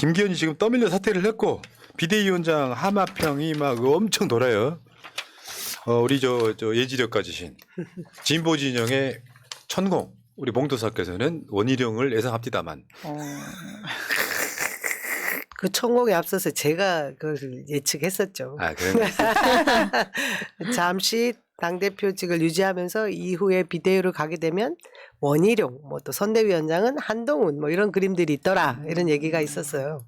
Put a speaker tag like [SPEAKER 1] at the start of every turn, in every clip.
[SPEAKER 1] 김기현이 지금 떠밀려 사퇴를 했고 비대위원장 하마평이 막 엄청 돌아요. 우리 저 예지력가지신 진보 진영의 천공 우리 몽도사께서는 원희룡을 예상합니다만.
[SPEAKER 2] 그 천공에 앞서서 제가 그걸 예측했었죠.
[SPEAKER 1] 아, 그런
[SPEAKER 2] 잠시 당대표직을 유지하면서 이후에 비대위로 가게 되면 원희룡, 뭐 또 선대위원장은 한동훈 뭐 이런 그림들이 있더라. 이런 얘기가 있었어요.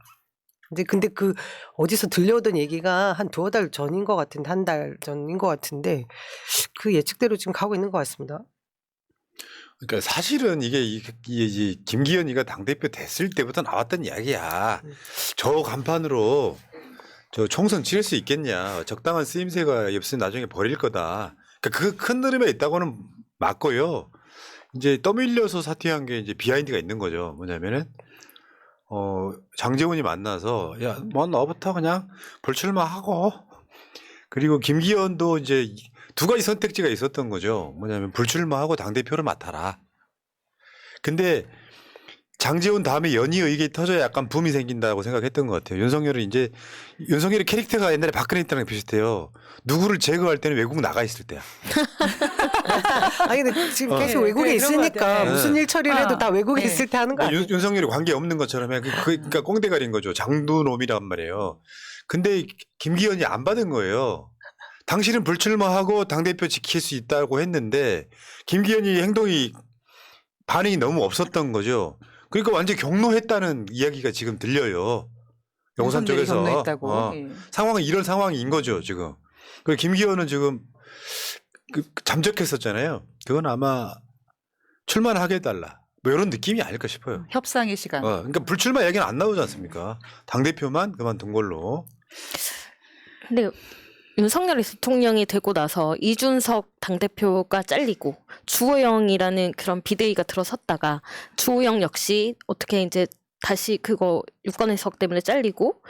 [SPEAKER 2] 근데 그 어디서 들려오던 얘기가 한 두어 달 전인 것 같은데, 한 달 전인 것 같은데 그 예측대로 지금 가고 있는 것 같습니다.
[SPEAKER 1] 그러니까 사실은 이게 김기현이가 당대표 됐을 때부터 나왔던 이야기야. 저 간판으로 저 총선 치를 수 있겠냐. 적당한 쓰임새가 없으면 나중에 버릴 거다. 그러니까 그 큰 흐름에 있다고는 맞고요. 이제 떠밀려서 사퇴한 게 이제 비하인드가 있는 거죠. 뭐냐면은 장제원이 만나서 야, 뭐 너부터 그냥 불출마하고 그리고 김기현도 이제 두 가지 선택지가 있었던 거죠. 뭐냐면 불출마하고 당대표를 맡아라. 근데 장제원 다음에 연이어 이게 터져야 약간 붐이 생긴다고 생각했던 것 같아요. 윤석열의 캐릭터가 옛날에 박근혜 때랑 비슷해요. 누구를 제거할 때는 외국 나가 있을 때야.
[SPEAKER 2] 아니 근데 지금 계속 외국에
[SPEAKER 3] 그런 것
[SPEAKER 2] 있으니까
[SPEAKER 3] 같아.
[SPEAKER 2] 무슨 일 처리를 해도 다 외국에
[SPEAKER 3] 네.
[SPEAKER 2] 있을 때 하는 거 아니에요?
[SPEAKER 1] 윤석열이 관계 없는 것처럼 해. 그러니까 꽁대가리인 거죠. 장두놈이란 말이에요. 근데 김기현이 안 받은 거예요. 당신은 불출마하고 당대표 지킬 수 있다고 했는데 김기현이 반응이 너무 없었던 거죠. 그러니까 완전 경로했다는 이야기가 지금 들려요. 용산
[SPEAKER 3] 윤석열이
[SPEAKER 1] 쪽에서.
[SPEAKER 3] 경로했다고. 예.
[SPEAKER 1] 상황은 이런 상황인 거죠, 지금. 그리고 김기현은 지금 잠적했었잖아요. 그건 아마 출마를 하게 해달라. 뭐 이런 느낌이 아닐까 싶어요.
[SPEAKER 3] 협상의 시간.
[SPEAKER 1] 그러니까 불출마 얘기는 안 나오지 않습니까? 당대표만 그만둔 걸로.
[SPEAKER 4] 근데 윤석열 대통령이 되고 나서 이준석 당대표가 잘리고 주호영이라는 그런 비대위가 들어섰다가 주호영 역시 어떻게 이제 다시 그거 유권 해석 때문에 잘리고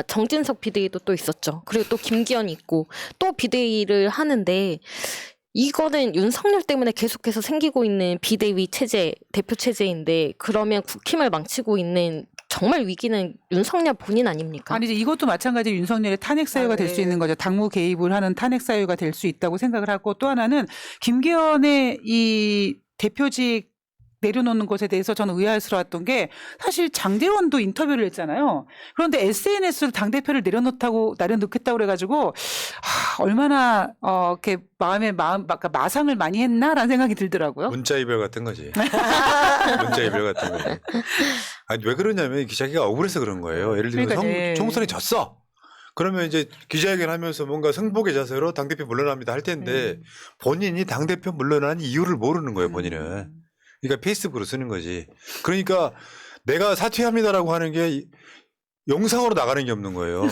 [SPEAKER 4] 정진석 비대위도 또 있었죠. 그리고 또 김기현이 있고 또 비대위를 하는데 이거는 윤석열 때문에 계속해서 생기고 있는 비대위 체제, 대표 체제인데 그러면 국힘을 망치고 있는 정말 위기는 윤석열 본인 아닙니까?
[SPEAKER 3] 아니 이제 이것도 마찬가지로 윤석열의 탄핵 사유가 될 수
[SPEAKER 2] 네.
[SPEAKER 3] 있는 거죠. 당무 개입을 하는 탄핵 사유가 될 수 있다고 생각을 하고 또 하나는 김기현의 이 대표직 내려놓는 것에 대해서 저는 의아스러웠던 게 사실 장제원도 인터뷰를 했잖아요. 그런데 SNS로 당대표를 내려놓겠다고 그래가지고 얼마나 이렇게 마상을 많이 했나라는 생각이 들더라고요.
[SPEAKER 1] 문자 이별 같은 거지. 문자 이별 같은 거지. 아니 왜 그러냐면 기자기가 억울해서 그런 거예요. 예를 들면
[SPEAKER 3] 그러니까,
[SPEAKER 1] 총선에 졌어. 그러면 이제 기자회견 하면서 뭔가 승복의 자세로 당대표 물러납니다 할 텐데 본인이 당대표 물러난 이유를 모르는 거예요, 본인은. 그러니까 페이스북으로 쓰는 거지. 그러니까 내가 사퇴합니다라고 하는 게 영상으로 나가는 게 없는 거예요.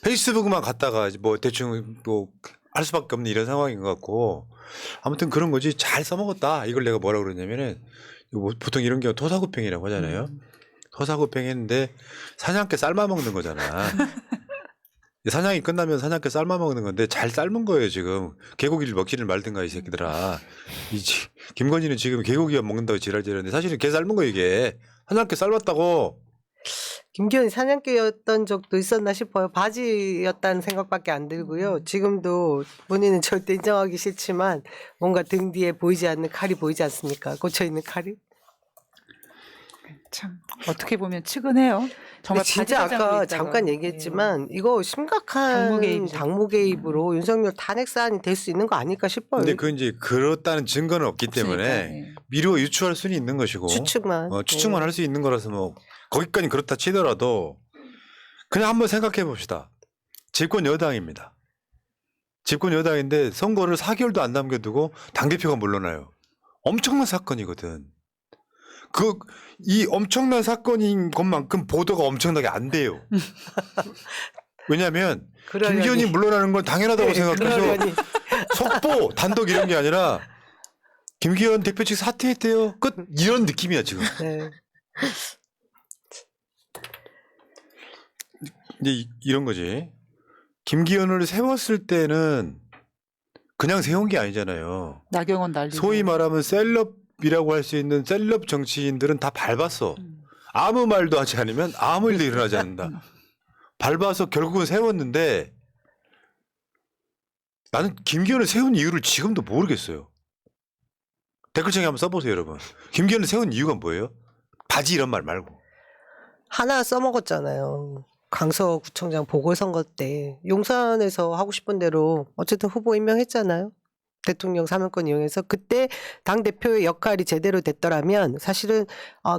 [SPEAKER 1] 페이스북만 갔다가 뭐 대충 뭐 할 수밖에 없는 이런 상황인 것 같고 아무튼 그런 거지. 잘 써먹었다. 이걸 내가 뭐라 그러냐면은 보통 이런 경우 토사구팽이라고 하잖아요. 토사구팽 했는데 사냥개 삶아 먹는 거잖아. 사냥이 끝나면 사냥개 삶아 먹는 건데 잘 삶은 거예요 지금. 개고기를 먹지를 말든가 이 새끼들아. 김건희는 지금 개고기가 먹는다고 지랄지랄는데 사실은 개 삶은 거 이게. 사냥개 삶았다고.
[SPEAKER 2] 김기현이 사냥개였던 적도 있었나 싶어요. 바지였다는 생각밖에 안 들고요. 지금도 본인은 절대 인정하기 싫지만 뭔가 등 뒤에 보이지 않는 칼이 보이지 않습니까? 꽂혀있는 칼이.
[SPEAKER 3] 참 어떻게 보면 측은해요. 정말
[SPEAKER 2] 진짜
[SPEAKER 3] 바지가장으로
[SPEAKER 2] 아까
[SPEAKER 3] 있다가.
[SPEAKER 2] 잠깐 얘기했지만 이거 심각한
[SPEAKER 3] 당무 개입이죠.
[SPEAKER 2] 당무 개입으로 윤석열 탄핵 사안이 될 수 있는 거 아닐까 싶어요.
[SPEAKER 1] 근데 그 이제 그렇다는 증거는 없기 때문에
[SPEAKER 3] 없으니까, 예.
[SPEAKER 1] 미루어 유추할 수는 있는 것이고
[SPEAKER 2] 추측만.
[SPEAKER 1] 추측만 할 수 있는 거라서 뭐 거기까지 그렇다 치더라도 그냥 한번 생각해 봅시다. 집권 여당입니다. 집권 여당인데 선거를 4개월도 안 남겨두고 당대표가 물러나요. 엄청난 사건이거든. 이 엄청난 사건인 것만큼 보도가 엄청나게 안 돼요. 왜냐하면
[SPEAKER 2] 그러려니.
[SPEAKER 1] 김기현이 물러나는 건 당연하다고
[SPEAKER 2] 네,
[SPEAKER 1] 생각해서
[SPEAKER 2] 그러려니.
[SPEAKER 1] 속보 단독 이런 게 아니라 김기현 대표직 사퇴했대요. 끝 이런 느낌이야 지금.
[SPEAKER 2] 네.
[SPEAKER 1] 이제 이런 거지. 김기현을 세웠을 때는 그냥 세운 게 아니잖아요.
[SPEAKER 3] 나경원 날리고.
[SPEAKER 1] 소위 말하면 셀럽이라고 할 수 있는 셀럽 정치인들은 다 밟았어. 아무 말도 하지 않으면 아무 일도 일어나지 않는다. 밟아서 결국은 세웠는데 나는 김기현을 세운 이유를 지금도 모르겠어요. 댓글창에 한번 써보세요, 여러분. 김기현을 세운 이유가 뭐예요? 바지 이런 말 말고.
[SPEAKER 2] 하나 써먹었잖아요. 강서구청장 보궐선거 때 용산에서 하고 싶은 대로 어쨌든 후보 임명했잖아요. 대통령 사면권 이용해서 그때 당대표의 역할이 제대로 됐더라면 사실은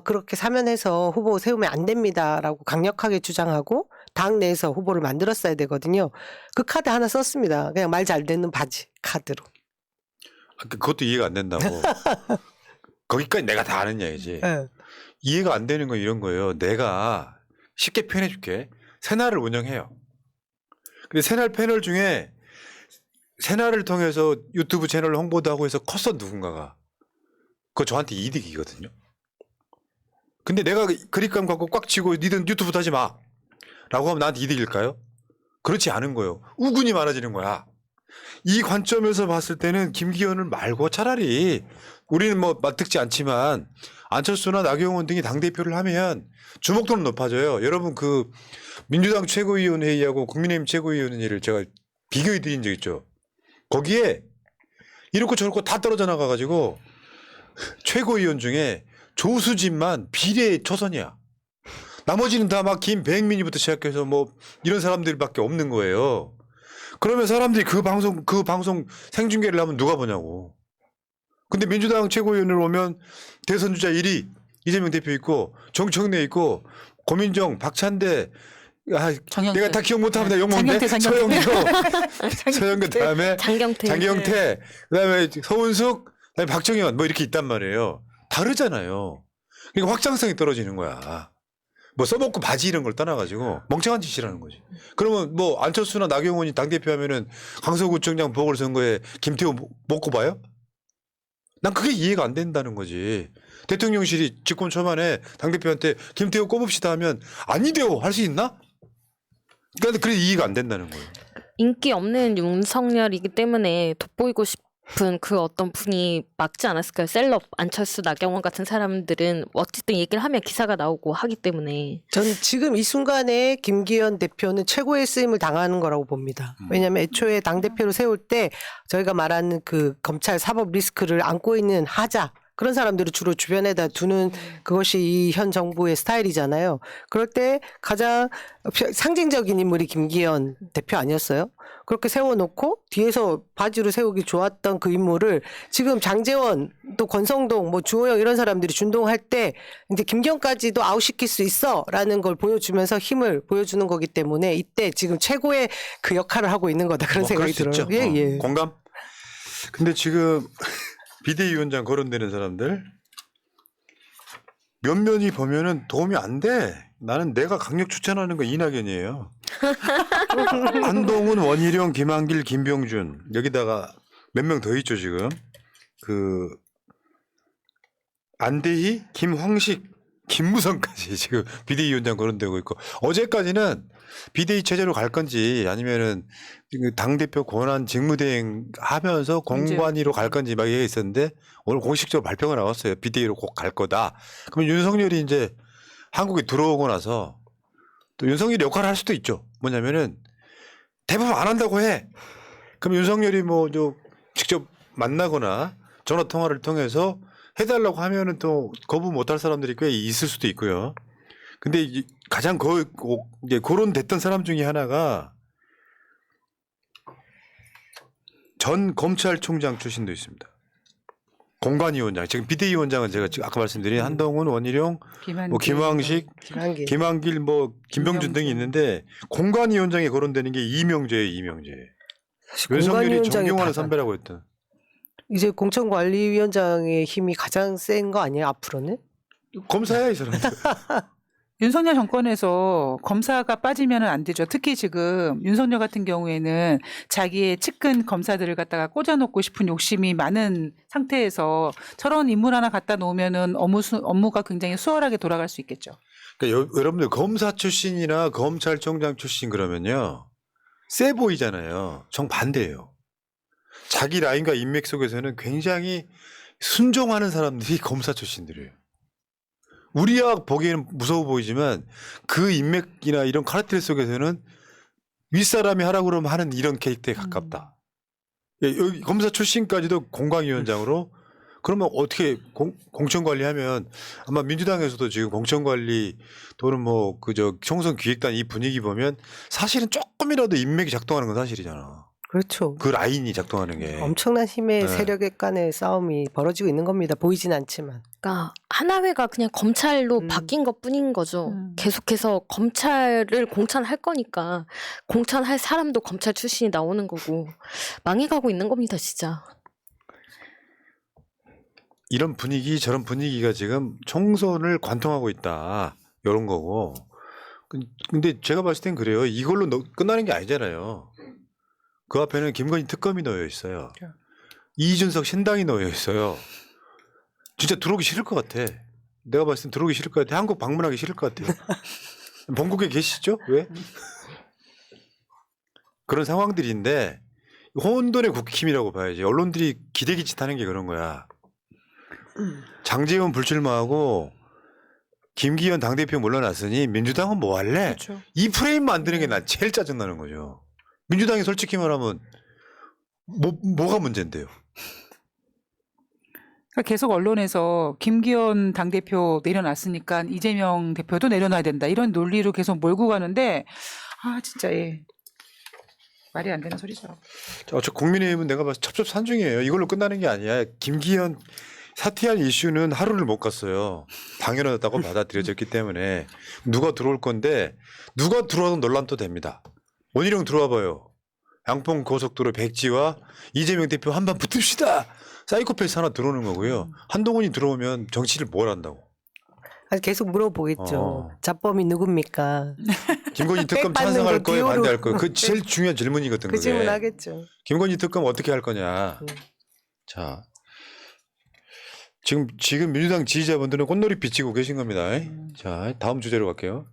[SPEAKER 2] 그렇게 사면해서 후보 세우면 안 됩니다라고 강력하게 주장하고 당 내에서 후보를 만들었어야 되거든요. 그 카드 하나 썼습니다. 그냥 말 잘 듣는 바지 카드로.
[SPEAKER 1] 그것도 이해가 안 된다고. 거기까지 내가 다 아는 이야기지.
[SPEAKER 2] 네.
[SPEAKER 1] 이해가 안 되는 건 이런 거예요. 내가 쉽게 표현해 줄게. 새날을 운영해요. 근데 새날 패널 중에 새날을 통해서 유튜브 채널 홍보도 하고 해서 컸어 누군가가. 그거 저한테 이득이거든요. 근데 내가 그립감 갖고 꽉 쥐고 니든 유튜브도 하지 마 라고 하면 나한테 이득일까요? 그렇지 않은 거예요. 우군이 많아지는 거야. 이 관점에서 봤을 때는 김기현을 말고 차라리 우리는 뭐 맞듣지 않지만 안철수나 나경원 등이 당대표를 하면 주목도는 높아져요. 여러분 그 민주당 최고위원회의하고 국민의힘 최고위원회의를 제가 비교해 드린 적 있죠. 거기에 이렇고 저렇고 다 떨어져 나가가지고 최고위원 중에 조수진만 비례 초선이야. 나머지는 다 막 김백민이부터 시작해서 뭐 이런 사람들밖에 없는 거예요. 그러면 사람들이 그 방송 생중계를 하면 누가 보냐고. 근데 민주당 최고위원으로 오면 대선 주자 1위 이재명 대표 있고 정청래 있고 고민정, 박찬대,
[SPEAKER 3] 정영태.
[SPEAKER 1] 내가 다 기억 못합니다. 욕먹는데
[SPEAKER 3] 장경태.
[SPEAKER 1] 서영교 다음에
[SPEAKER 4] 장경태.
[SPEAKER 1] 그다음에 서은숙, 그다음에 박정현 뭐 이렇게 있단 말이에요. 다르잖아요. 그러니까 확장성이 떨어지는 거야. 뭐 써먹고 바지 이런 걸 떠나가지고 멍청한 짓이라는 거지. 그러면 뭐 안철수나 나경원이 당대표하면은 강서구청장 보궐선거에 김태호 못 꼽아요? 난 그게 이해가 안 된다는 거지. 대통령실이 집권 초반에 당대표한테 김태호 꼽읍시다 하면 아니대요 할 수 있나? 그러니까 그래 이해가 안 된다는 거예요.
[SPEAKER 4] 인기 없는 윤석열이기 때문에 돋보이고 싶은 그 어떤 분이 막지 않았을까요? 셀럽 안철수, 나경원 같은 사람들은 어쨌든 얘기를 하면 기사가 나오고 하기 때문에.
[SPEAKER 2] 저는 지금 이 순간에 김기현 대표는 최고의 쓰임을 당하는 거라고 봅니다. 왜냐하면 애초에 당대표로 세울 때 저희가 말하는 그 검찰 사법 리스크를 안고 있는 하자 그런 사람들을 주로 주변에다 두는 그것이 이 현 정부의 스타일이잖아요. 그럴 때 가장 상징적인 인물이 김기현 대표 아니었어요? 그렇게 세워놓고 뒤에서 바지로 세우기 좋았던 그 인물을 지금 장제원 또 권성동 뭐 주호영 이런 사람들이 준동할 때 이제 김기현까지도 아웃시킬 수 있어라는 걸 보여주면서 힘을 보여주는 거기 때문에 이때 지금 최고의 그 역할을 하고 있는 거다 그런 생각이 들어요. 예.
[SPEAKER 1] 공감? 근데 지금 비대위원장 거론되는 사람들 몇몇이 보면은 도움이 안 돼. 나는 내가 강력 추천하는 거 이낙연이에요. 한동훈, 원희룡, 김한길, 김병준 여기다가 몇 명 더 있죠 지금. 그 안대희, 김황식, 김무성까지 지금 비대위원장 거론되고 있고 어제까지는 비대위 체제로 갈 건지 아니면은 당대표 권한 직무대행 하면서 공관위로 갈 건지 막 얘기 있었는데 오늘 공식적으로 발표가 나왔어요. 비대위로 꼭 갈 거다. 그러면 윤석열이 이제 한국에 들어오고 나서 또 윤석열이 역할을 할 수도 있죠. 뭐냐면은 대부분 안 한다고 해. 그럼 윤석열이 뭐 저 직접 만나거나 전화 통화를 통해서 해달라고 하면은 또 거부 못할 사람들이 꽤 있을 수도 있고요. 근데 가장 이제 거론됐던 사람 중에 하나가 전 검찰총장 출신도 있습니다. 공관위원장. 지금 비대위원장은 제가 아까 말씀드린 한동훈, 원희룡, 뭐 김황식, 김한길, 뭐 김병준 등이 있는데 공관위원장에 거론되는 게 이명재예요. 이명재. 윤석열이 존경하는 선배라고 했던.
[SPEAKER 2] 이제 공천관리위원장의 힘이 가장 센 거 아니에요 앞으로는?
[SPEAKER 1] 검사야 이 사람들.
[SPEAKER 3] 윤석열 정권에서 검사가 빠지면 안 되죠. 특히 지금 윤석열 같은 경우에는 자기의 측근 검사들을 갖다가 꽂아놓고 싶은 욕심이 많은 상태에서 저런 인물 하나 갖다 놓으면은 업무가 굉장히 수월하게 돌아갈 수 있겠죠.
[SPEAKER 1] 그러니까 여러분들 검사 출신이나 검찰총장 출신 그러면요 세 보이잖아요. 정반대예요. 자기 라인과 인맥 속에서는 굉장히 순종하는 사람들이 검사 출신들이에요. 우리야 보기에는 무서워 보이지만 그 인맥이나 이런 카르텔 속에서는 윗사람이 하라고 그러면 하는 이런 캐릭터에 가깝다. 여기 검사 출신까지도 공광위원장으로 그러면 어떻게 공천관리하면 아마 민주당에서도 지금 공천관리 또는 뭐 그저 총선 기획단 이 분위기 보면 사실은 조금이라도 인맥이 작동하는 건 사실이잖아.
[SPEAKER 2] 그렇죠.
[SPEAKER 1] 그 라인이 작동하는 게.
[SPEAKER 2] 엄청난 힘의
[SPEAKER 1] 네.
[SPEAKER 2] 세력의 간의 싸움이 벌어지고 있는 겁니다. 보이진 않지만.
[SPEAKER 4] 그러니까 하나회가 그냥 검찰로
[SPEAKER 2] 음.
[SPEAKER 4] 바뀐 것 뿐인 거죠. 계속해서 검찰을 공천할 거니까 공천할 사람도 검찰 출신이 나오는 거고 망해가고 있는 겁니다, 진짜.
[SPEAKER 1] 이런 분위기 저런 분위기가 지금 총선을 관통하고 있다. 이런 거고. 근데 제가 봤을 땐 그래요. 이걸로 끝나는 게 아니잖아요. 그 앞에는 김건희 특검이 놓여 있어요. 이준석 신당이 놓여 있어요. 진짜 들어오기 싫을 것 같아. 내가 봤을 땐 들어오기 싫을 것 같아. 한국 방문하기 싫을 것 같아요. 본국에 계시죠? 왜? 그런 상황들인데 혼돈의 국힘이라고 봐야지. 언론들이 기대기짓하는 게 그런 거야. 장제원 불출마하고 김기현 당대표 물러났으니 민주당은 뭐 할래?
[SPEAKER 3] 그렇죠.
[SPEAKER 1] 이 프레임 만드는 게 난 제일 짜증나는 거죠. 민주당이 솔직히 말하면 뭐가 문제인데요?
[SPEAKER 3] 그러니까 계속 언론에서 김기현 당대표 내려놨으니까 이재명 대표도 내려놔야 된다. 이런 논리로 계속 몰고 가는데 아 진짜 말이 안 되는 소리죠.
[SPEAKER 1] 저 국민의힘은 내가 봐서 첩첩산중이에요. 이걸로 끝나는 게 아니야. 김기현 사퇴한 이슈는 하루를 못 갔어요. 당연하다고 받아들여졌기 때문에 누가 들어올 건데 누가 들어와도 논란도 됩니다. 원희룡 들어와 봐요. 양평 고속도로 백지와 이재명 대표 한판 붙읍시다. 사이코패스 하나 들어오는 거고요. 한동훈이 들어오면 정치를 뭘 한다고.
[SPEAKER 2] 아니, 계속 물어보겠죠. 자범이 누굽니까?
[SPEAKER 1] 김건희 특검
[SPEAKER 2] 백 받는
[SPEAKER 1] 찬성할
[SPEAKER 2] 거
[SPEAKER 1] 거예요,
[SPEAKER 2] 뒤로.
[SPEAKER 1] 반대할 거예요. 그 제일 중요한 질문이거든.
[SPEAKER 2] 그
[SPEAKER 1] 그게.
[SPEAKER 2] 질문 하겠죠.
[SPEAKER 1] 김건희 특검 어떻게 할 거냐. 자, 지금 민주당 지지자분들은 꽃놀이 비치고 계신 겁니다. 자, 다음 주제로 갈게요.